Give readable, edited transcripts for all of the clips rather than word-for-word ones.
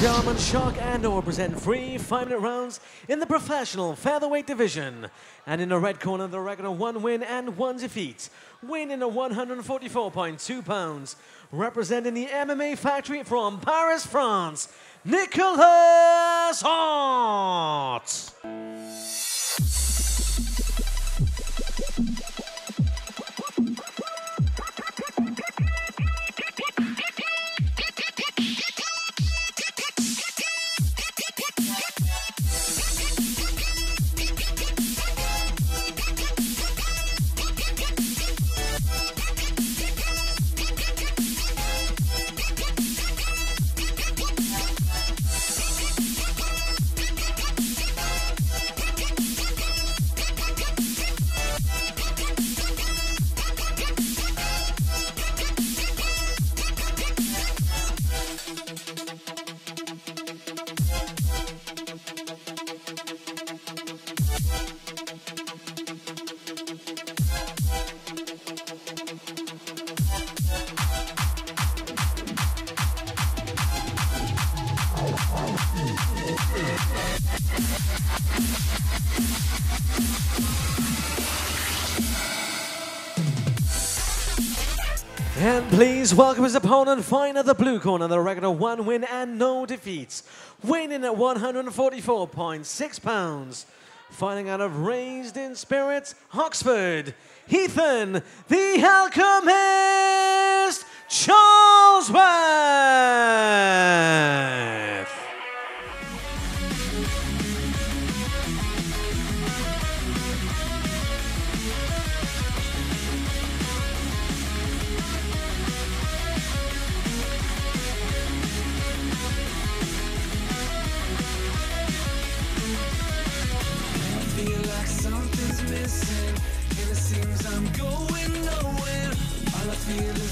gentlemen, Shock and Or present 3 5-minute rounds in the professional featherweight division. And in the red corner, the record of 1 win and 1 defeat. Weighing in at 144.2 pounds. Representing the MMA factory from Paris, France, Nicolas. And please welcome his opponent, fighting at the blue corner, the record of 1 win and no defeats. Weighing in at 144.6 pounds. Fighting out of Raised in Spirit, Oxford, Ethan, the Alchemist, Charlesworth.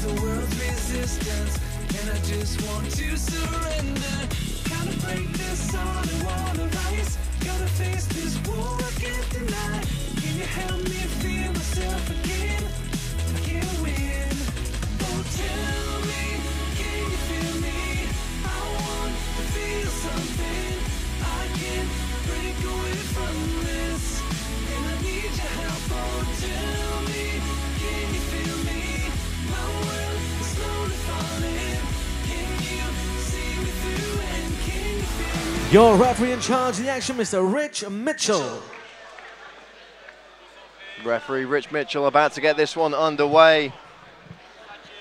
The world's resistance, and I just want to surrender. Gotta break this on a wall of ice. Gotta face this war I can't deny. Can you help me feel myself again? I can't win. Oh, tell me, can you feel me? I want to feel something. I can't break away from this, and I need your help. Oh, tell me, can you feel me? My world is slowly falling. Can you see me through, and can you feel me? Your referee in charge of the action, Mr. Rich Mitchell. Referee Rich Mitchell about to get this one underway.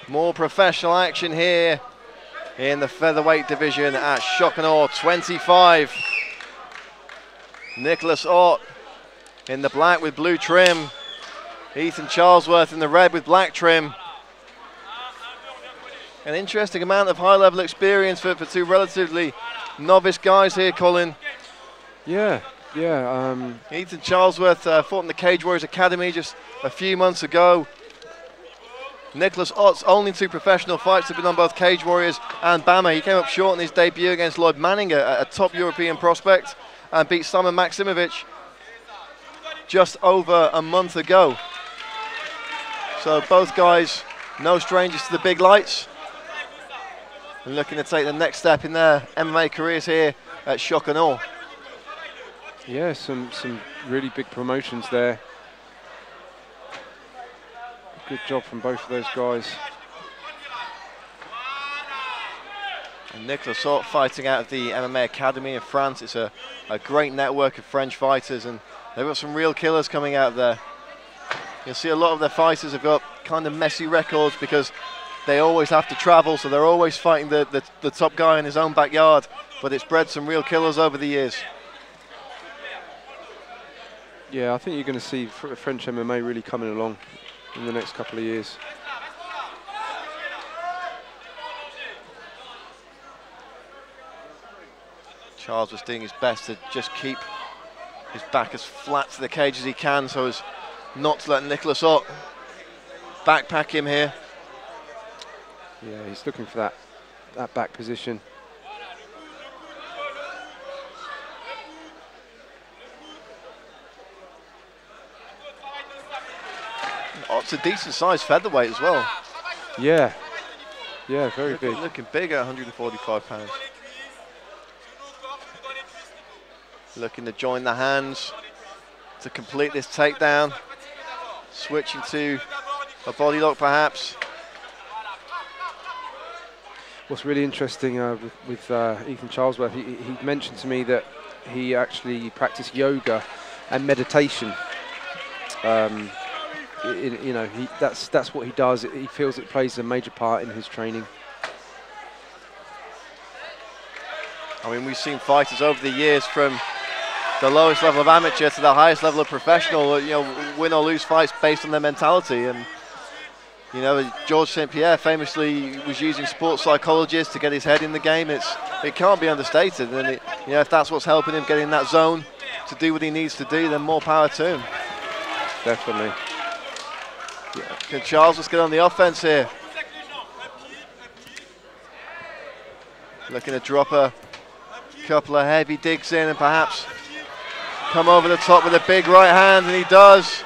More professional action here in the featherweight division at Shock and Awe 25. Nicolas in the black with blue trim. Ethan Charlesworth in the red with black trim. An interesting amount of high-level experience for 2 relatively novice guys here, Colin. Yeah. Ethan Charlesworth fought in the Cage Warriors Academy just a few months ago. Nicolas Ott's only 2 professional fights have been on both Cage Warriors and BAMMA. He came up short in his debut against Lloyd Manning, a top European prospect, and beat Simon Maksimovic just over a month ago. So both guys no strangers to the big lights, and looking to take the next step in their MMA careers here at Shock and Awe. Yeah, some really big promotions there. Good job from both of those guys. And Nicolas Ott fighting out of the MMA Academy in France. It's a great network of French fighters, and they've got some real killers coming out there. You'll see a lot of their fighters have got kind of messy records because they always have to travel, so they're always fighting the top guy in his own backyard. But it's bred some real killers over the years. Yeah, I think you're going to see French MMA really coming along in the next couple of years. Charles was doing his best to just keep his back as flat to the cage as he can, so as not to let Nicolas Ott backpack him here. Yeah, he's looking for that back position. Ott's a decent sized featherweight as well. Yeah, yeah, very big. Looking big at 145 pounds. Looking to join the hands to complete this takedown. Switching to a body lock perhaps. What's really interesting with Ethan Charlesworth, he mentioned to me that he actually practiced yoga and meditation. You know, that's what he does. He feels it plays a major part in his training. I mean, we've seen fighters over the years from the lowest level of amateur to the highest level of professional, you know, win or lose fights based on their mentality. And, you know, George St. Pierre famously was using sports psychologists to get his head in the game. It can't be understated. And, you know, if that's what's helping him get in that zone to do what he needs to do, then more power to him. Definitely. Yeah. Can Charles get on the offense here? Looking to drop a couple of heavy digs in and perhaps come over the top with a big right hand, and he does.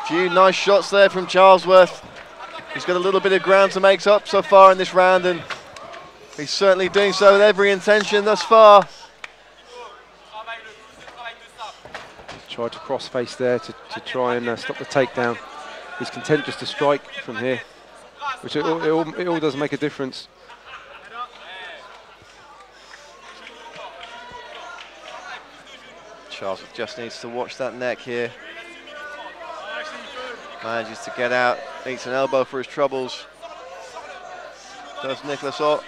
A few nice shots there from Charlesworth. He's got a little bit of ground to make up so far in this round, and he's certainly doing so with every intention thus far. Tried to cross face there to try and stop the takedown. He's content just to strike from here, which it all does make a difference. Charlesworth just needs to watch that neck here. Manages to get out, eats an elbow for his troubles. Does Nicolas Ott.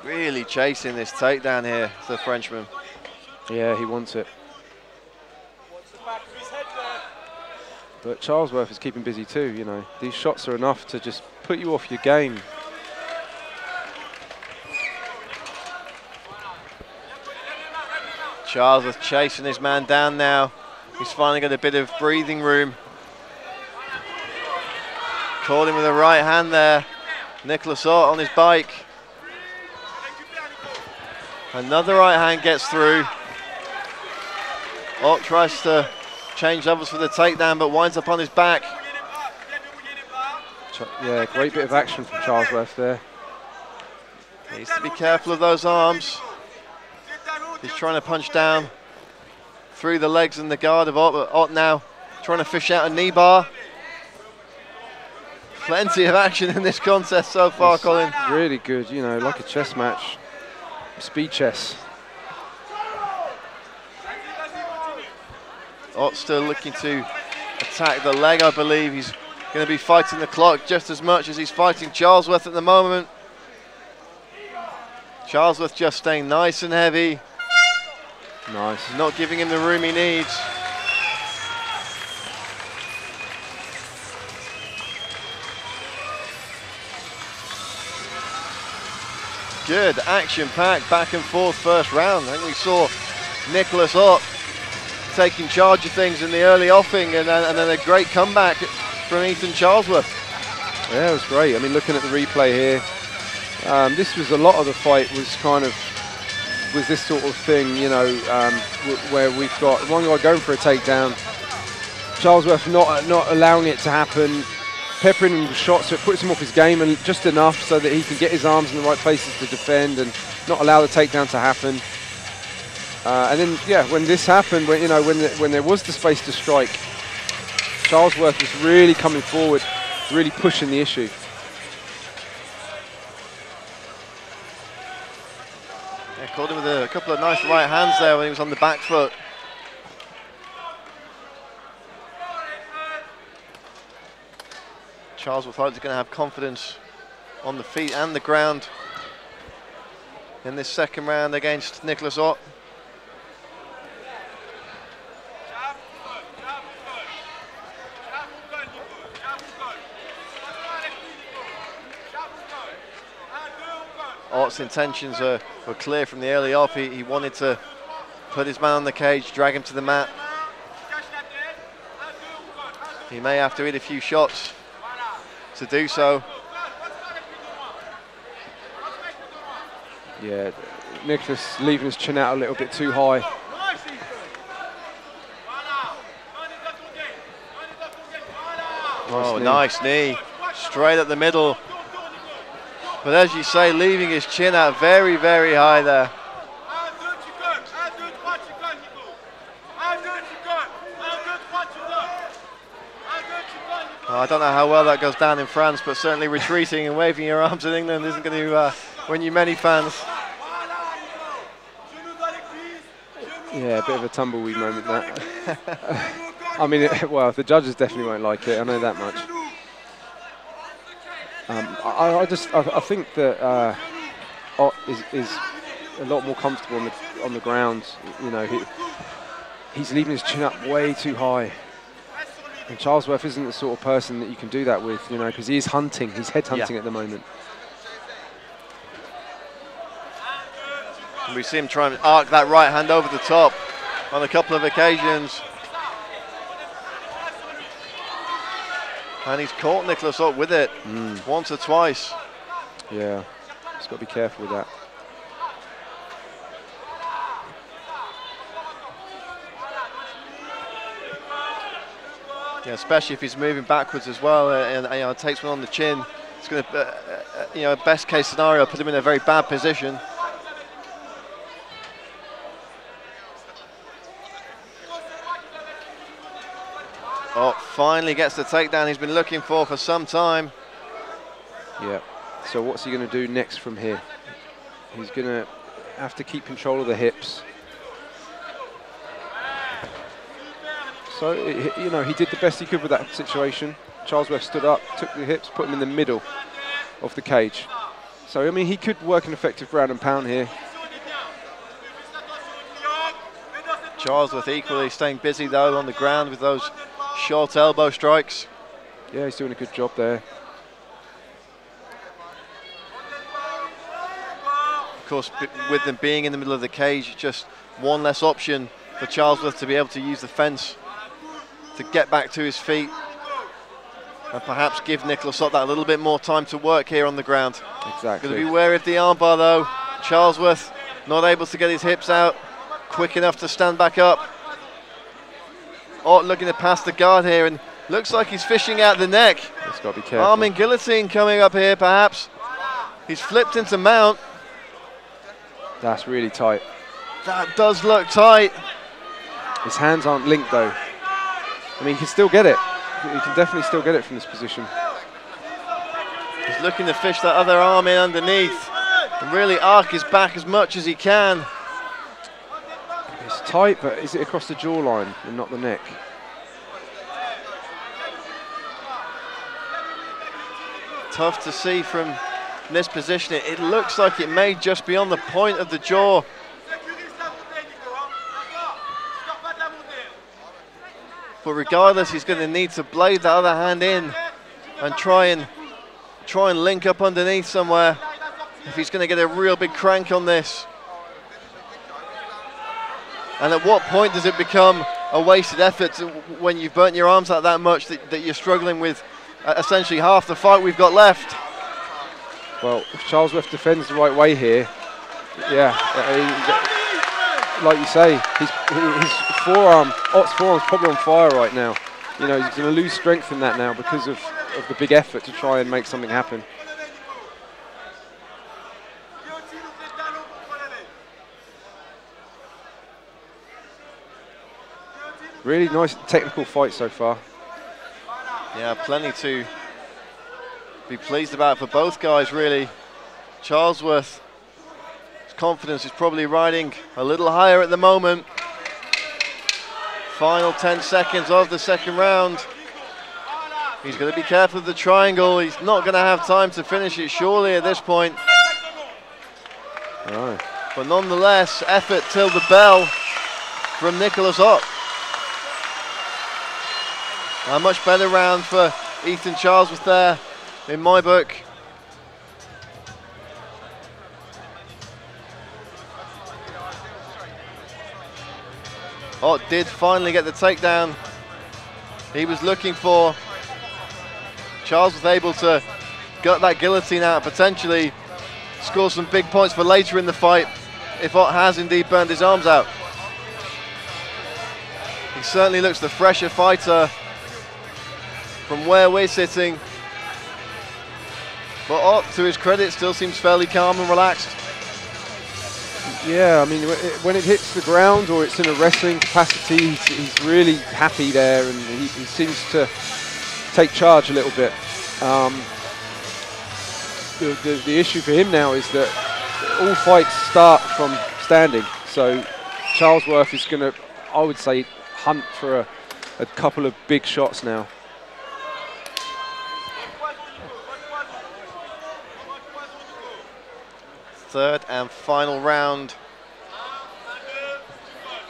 Really chasing this takedown here, the Frenchman. Yeah, he wants it. But Charlesworth is keeping busy too, you know. These shots are enough to just put you off your game. Charlesworth chasing his man down now. He's finally got a bit of breathing room. Caught him with a right hand there. Nicolas Ott on his bike. Another right hand gets through. Ott tries to change levels for the takedown, but winds up on his back. Yeah, great bit of action from Charlesworth there. Needs to be careful of those arms. He's trying to punch down through the legs and the guard of Ott, but Ott now trying to fish out a knee bar. Plenty of action in this contest so far, It's Colin. really good, you know, like a chess match. Speed chess. Ott still looking to attack the leg, I believe. He's going to be fighting the clock just as much as he's fighting Charlesworth at the moment. Charlesworth just staying nice and heavy. Nice. Not giving him the room he needs. Good action-packed back and forth first round. I think we saw Nicolas Ott taking charge of things in the early offing, and then a great comeback from Ethan Charlesworth. Yeah, it was great. I mean, looking at the replay here, this was a lot of the fight was this sort of thing, you know, where we've got one guy going for a takedown, Charlesworth not allowing it to happen, peppering him with shots so it puts him off his game, and just enough so that he can get his arms in the right places to defend and not allow the takedown to happen. And then, yeah, when this happened, when there was the space to strike, Charlesworth was really coming forward, really pushing the issue. Yeah, caught him with a couple of nice right hands there when he was on the back foot. Charlesworth is going to have confidence on the feet and the ground in this second round against Nicolas Ott. Ott's intentions were clear from the early off. He wanted to put his man on the cage, drag him to the mat. He may have to hit a few shots to do so. Yeah, Nicolas leaving his chin out a little bit too high. Oh, nice knee. Straight at the middle. But as you say, leaving his chin out very, very high there. I don't know how well that goes down in France, but certainly retreating and waving your arms in England isn't going to win you many fans. Yeah, a bit of a tumbleweed moment, that. I mean, well, the judges definitely won't like it, I know that much. I think that Ott is a lot more comfortable on the ground. You know, he's leaving his chin up way too high. And Charlesworth isn't the sort of person that you can do that with, you know, because he is hunting. He's head hunting at the moment. And we see him try and arc that right hand over the top on a couple of occasions. And he's caught Nicolas Ott with it once or twice. Yeah, he's got to be careful with that. Yeah, especially if he's moving backwards as well, and you know, takes one on the chin. It's going to, you know, best case scenario, put him in a very bad position. Oh, finally gets the takedown he's been looking for some time. Yeah. So what's he going to do next from here? He's going to have to keep control of the hips. So, you know, he did the best he could with that situation. Charlesworth stood up, took the hips, put him in the middle of the cage. So, I mean, he could work an effective ground and pound here. Charlesworth equally staying busy, though, on the ground with those short elbow strikes. Yeah, he's doing a good job there. Of course, with them being in the middle of the cage, just one less option for Charlesworth to be able to use the fence to get back to his feet and perhaps give Nicolas Ott that a little bit more time to work here on the ground. Exactly. Going to be wary of the armbar, though. Charlesworth not able to get his hips out quick enough to stand back up. Ott looking to pass the guard here, and looks like he's fishing out the neck. He's got to be careful. Arming guillotine coming up here, perhaps. He's flipped into mount. That's really tight. That does look tight. His hands aren't linked, though. I mean, he can still get it. He can definitely still get it from this position. He's looking to fish that other arm in underneath and really arc his back as much as he can. It's tight, but is it across the jawline and not the neck? Tough to see from this position. It looks like it may just be on the point of the jaw. But regardless, he's going to need to blade that other hand in and try and link up underneath somewhere if he's going to get a real big crank on this. And at what point does it become a wasted effort when you've burnt your arms out that much that you're struggling with essentially half the fight we've got left? Well, if Charlesworth defends the right way here, yeah, like you say, his forearm, Ott's forearm's probably on fire right now. You know, he's going to lose strength in that now because of the big effort to try and make something happen. Really nice technical fight so far. Yeah, plenty to be pleased about for both guys, really. Charlesworth, his confidence is probably riding a little higher at the moment. Final 10 seconds of the second round. He's going to be careful of the triangle. He's not going to have time to finish it, surely, at this point. Right. But nonetheless, effort till the bell from Nicolas Ott. A much better round for Ethan Charlesworth there, in my book. Ott did finally get the takedown he was looking for. Charles was able to gut that guillotine out, potentially score some big points for later in the fight if Ott has indeed burned his arms out. He certainly looks the fresher fighter from where we're sitting. But Ott, to his credit, still seems fairly calm and relaxed. Yeah, I mean, when it hits the ground or it's in a wrestling capacity, he's really happy there, and he seems to take charge a little bit. The issue for him now is that all fights start from standing, so Charlesworth is going to, I would say, hunt for a couple of big shots now. Third and final round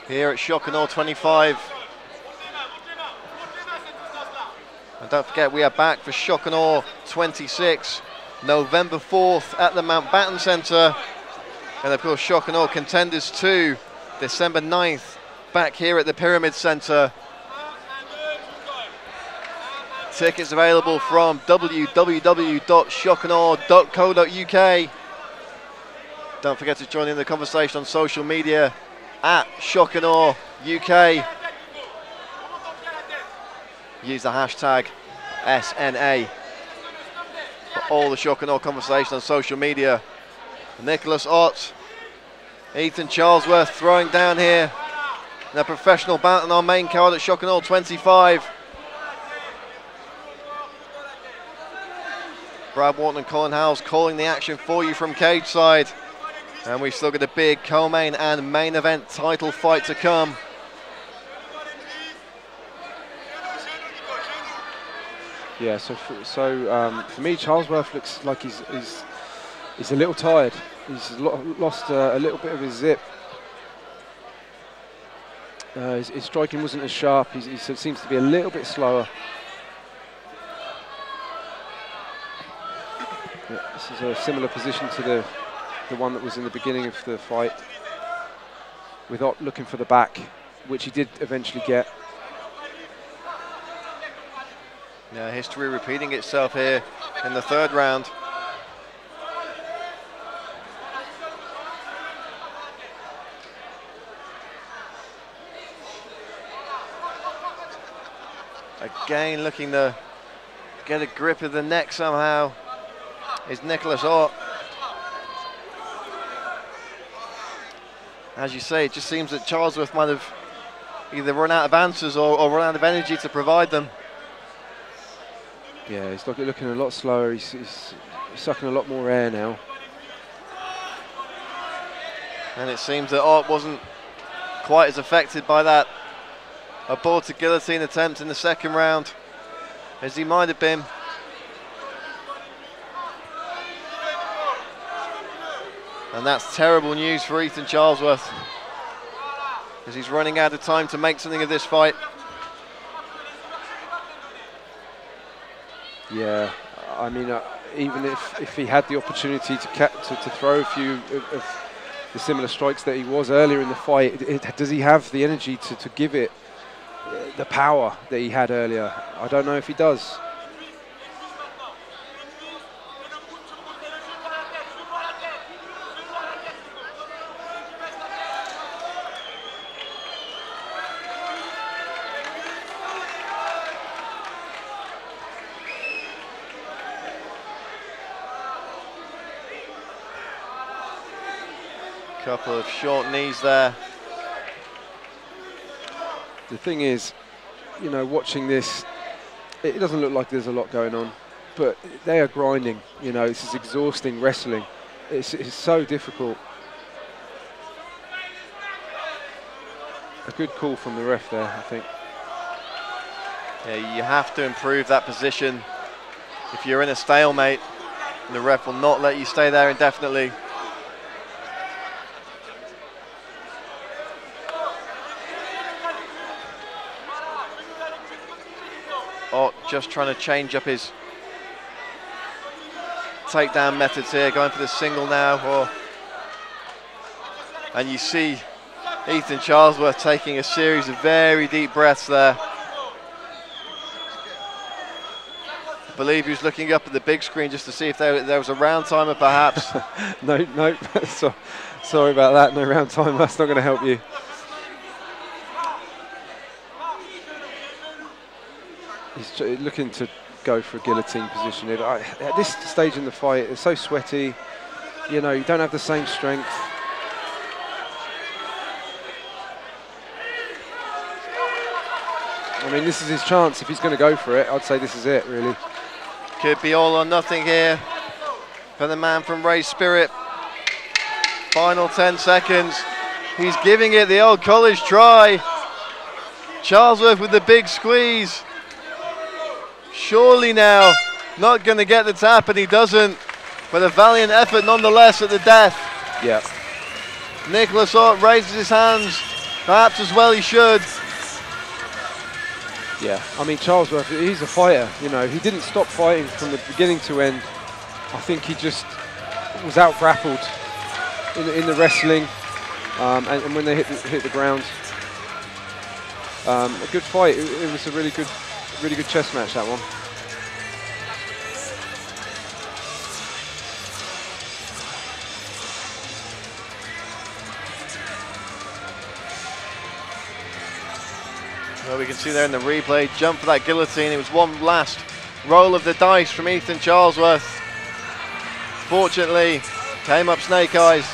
here at Shock and Awe 25. And don't forget, we are back for Shock and Awe 26, November 4th at the Mountbatten Centre. And of course, Shock and Awe Contenders 2, December 9th, back here at the Pyramid Centre. Tickets available from www.shockandawe.co.uk. Don't forget to join in the conversation on social media at Shock and Awe UK. Use the hashtag SNA for all the Shock and Awe conversation on social media. Nicolas Ott, Ethan Charlesworth throwing down here in a professional bout on our main card at Shock and Awe 25. Brad Wharton and Colin Howells calling the action for you from cage side. And we've still got a big co-main and main event title fight to come. Yeah, so for me, Charlesworth looks like he's a little tired. He's lost a little bit of his zip. His striking wasn't as sharp. He seems to be a little bit slower. Yeah, this is a similar position to the one that was in the beginning of the fight, with Ott looking for the back, which he did eventually get. Yeah, history repeating itself here in the third round. Again, looking to get a grip of the neck somehow is Nicolas Ott. As you say, it just seems that Charlesworth might have either run out of answers or run out of energy to provide them. Yeah, he's looking a lot slower. He's sucking a lot more air now. And it seems that Ott wasn't quite as affected by that aborted guillotine attempt in the second round as he might have been. And that's terrible news for Ethan Charlesworth, as he's running out of time to make something of this fight. Yeah, I mean, even if he had the opportunity to throw a few of the similar strikes that he was earlier in the fight, does he have the energy to give it the power that he had earlier? I don't know if he does. Couple of short knees there. The thing is, you know, watching this, it doesn't look like there's a lot going on, but they are grinding. You know, this is exhausting wrestling. It's so difficult. A good call from the ref there, I think. Yeah, you have to improve that position. If you're in a stalemate, the ref will not let you stay there indefinitely. Ott just trying to change up his takedown methods here, going for the single now. And you see Ethan Charlesworth taking a series of very deep breaths there. I believe he was looking up at the big screen just to see if there was a round timer perhaps. No, sorry about that, no round timer, that's not going to help you. He's looking to go for a guillotine position. At this stage in the fight, it's so sweaty. You know, you don't have the same strength. I mean, this is his chance. If he's going to go for it, I'd say this is it, really. Could be all or nothing here for the man from Ray Spirit. Final 10 seconds. He's giving it the old college try. Charlesworth with the big squeeze. Surely now, not going to get the tap, and he doesn't. But a valiant effort nonetheless at the death. Yeah. Nicolas raises his hands, perhaps as well he should. Yeah, I mean, Charlesworth, he's a fighter, you know. He didn't stop fighting from the beginning to end. I think he just was out-grappled in the wrestling, and when they hit the ground. A good fight. It was a really good chess match, that one. Well, we can see there in the replay, jump for that guillotine. It was one last roll of the dice from Ethan Charlesworth. Fortunately, came up snake eyes.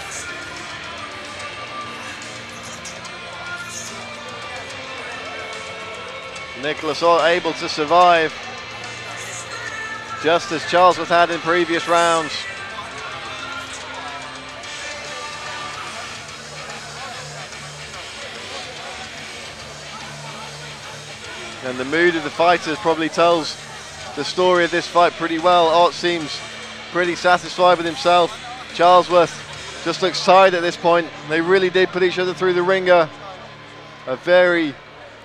Nicolas able to survive, just as Charlesworth had in previous rounds. And the mood of the fighters probably tells the story of this fight pretty well. Ott seems pretty satisfied with himself. Charlesworth just looks tired at this point. They really did put each other through the ringer. A very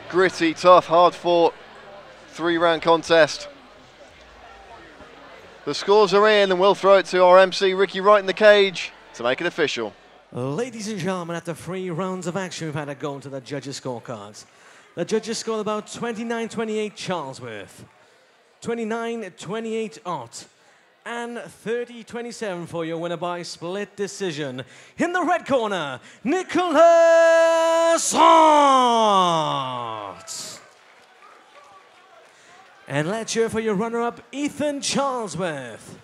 gritty, tough, hard-fought 3-round contest. The scores are in, and we'll throw it to our MC, Ricky, right in the cage to make it official. Ladies and gentlemen, after 3 rounds of action, we've had a go into the judges' scorecards. The judges scored about 29-28 Charlesworth, 29-28 Ott, and 30-27 for your winner by split decision. In the red corner, Nicolas Ott. And let's cheer for your runner-up, Ethan Charlesworth.